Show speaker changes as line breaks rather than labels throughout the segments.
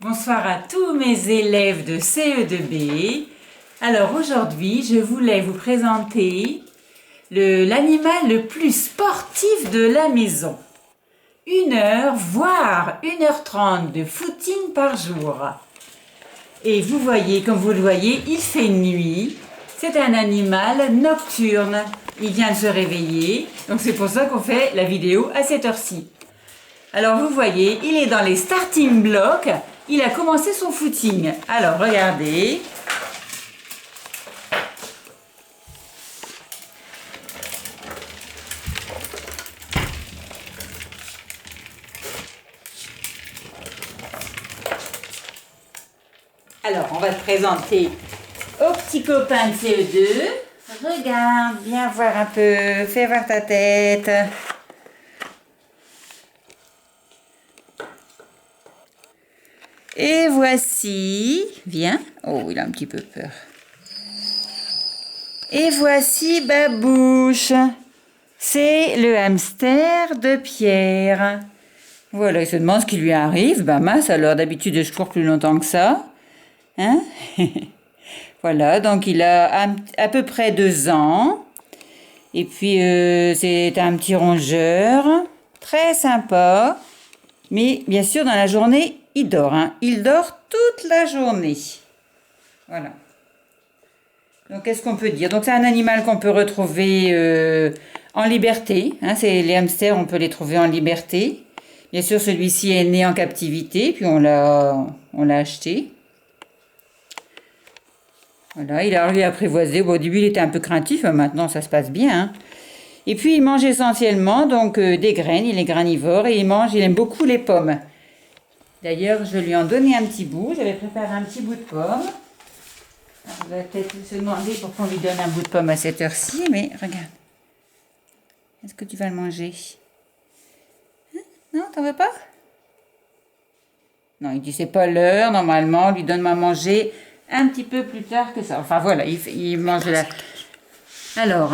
Bonsoir à tous mes élèves de CE2B. Alors aujourd'hui, je voulais vous présenter l'animal le plus sportif de la maison. 1 heure, voire 1h30 de footing par jour. Et vous voyez, comme vous le voyez, il fait nuit. C'est un animal nocturne. Il vient de se réveiller, donc c'est pour ça qu'on fait la vidéo à cette heure-ci. Alors vous voyez, il est dans les starting blocks. Il a commencé son footing. Alors regardez. Alors on va te présenter au petit copain de CE2. Regarde, viens voir un peu, fais voir ta tête. Et voici, viens, oh il a un petit peu peur. Et voici Babouche, c'est le hamster de Pierre. Voilà, il se demande ce qui lui arrive. Ben mince, alors d'habitude je cours plus longtemps que ça. Hein? Voilà, donc il a à peu près 2 ans. Et puis c'est un petit rongeur, très sympa. Mais bien sûr, dans la journée, il dort. Hein. Il dort toute la journée. Voilà. Donc, qu'est-ce qu'on peut dire? Donc, c'est un animal qu'on peut retrouver en liberté. Hein. Les hamsters, on peut les trouver en liberté. Bien sûr, celui-ci est né en captivité, puis on l'a acheté. Voilà, il a lui apprivoisé. Bon, au début, il était un peu craintif, mais maintenant, ça se passe bien. Hein. Et puis, il mange essentiellement donc, des graines. Il est granivore et il aime beaucoup les pommes. D'ailleurs, je lui en donner un petit bout. J'avais préparé un petit bout de pomme. On va peut-être se demander pourquoi on lui donne un bout de pomme à cette heure-ci, mais regarde. Est-ce que tu vas le manger? Hein? Non, t'en veux pas? Non, il dit c'est pas l'heure. Normalement, on lui donne à manger un petit peu plus tard que ça. Enfin voilà, il mange la... Alors,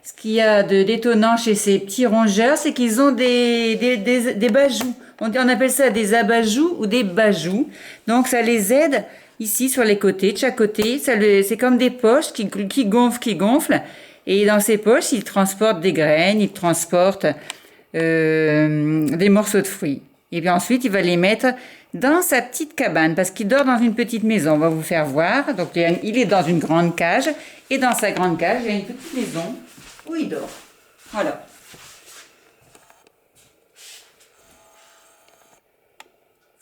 ce qu'il y a d'étonnant chez ces petits rongeurs, c'est qu'ils ont des bajous. On appelle ça des abajous ou des bajous. Donc, ça les aide ici sur les côtés, de chaque côté. C'est comme des poches qui gonflent. Et dans ces poches, ils transportent des graines, ils transportent des morceaux de fruits. Et puis ensuite, il va les mettre dans sa petite cabane parce qu'il dort dans une petite maison. On va vous faire voir. Donc, il est dans une grande cage. Et dans sa grande cage, il y a une petite maison où il dort. Voilà.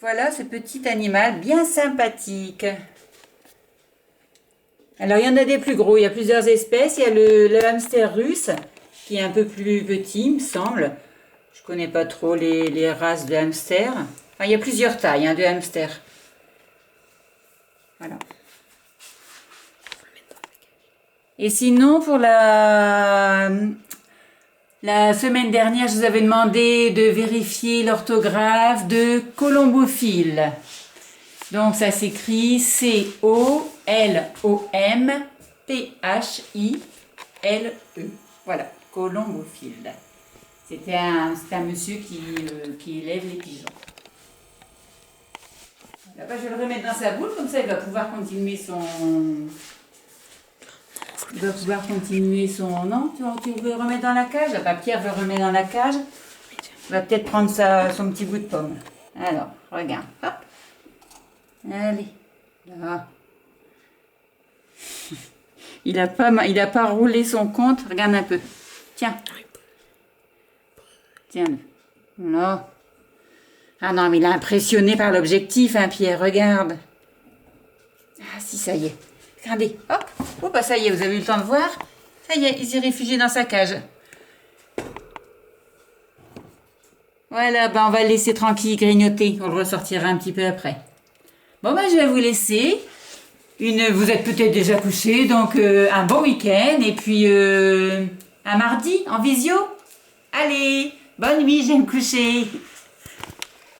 Voilà ce petit animal bien sympathique. Alors, il y en a des plus gros. Il y a plusieurs espèces. Il y a le hamster russe qui est un peu plus petit, il me semble. Je ne connais pas trop les races de hamsters. Enfin, il y a plusieurs tailles de hamsters. Voilà. Et sinon, pour la semaine dernière, je vous avais demandé de vérifier l'orthographe de colombophile. Donc, ça s'écrit C-O-L-O-M-P-H-I-L-E. Voilà, colombophile. C'est un monsieur qui élève les pigeons. Là, je vais le remettre dans sa boule, comme ça il va pouvoir continuer son... Non, tu veux le remettre dans la cage? Ah, Pierre veut le remettre dans la cage. Il va peut-être prendre son petit bout de pomme. Alors, regarde. Hop. Allez. Là. Il a pas roulé son compte. Regarde un peu. Tiens. Tiens. Là. Ah non, mais il est impressionné par l'objectif, hein, Pierre. Regarde. Ah si, ça y est. Regardez. Hop. Oh, bah ça y est, vous avez eu le temps de voir. Ça y est, il s'est réfugié dans sa cage. Voilà, bah on va le laisser tranquille grignoter. On le ressortira un petit peu après. Bon, bah je vais vous laisser. Vous êtes peut-être déjà couchés, donc un bon week-end. Et puis, un mardi en visio. Allez, bonne nuit, je vais me coucher.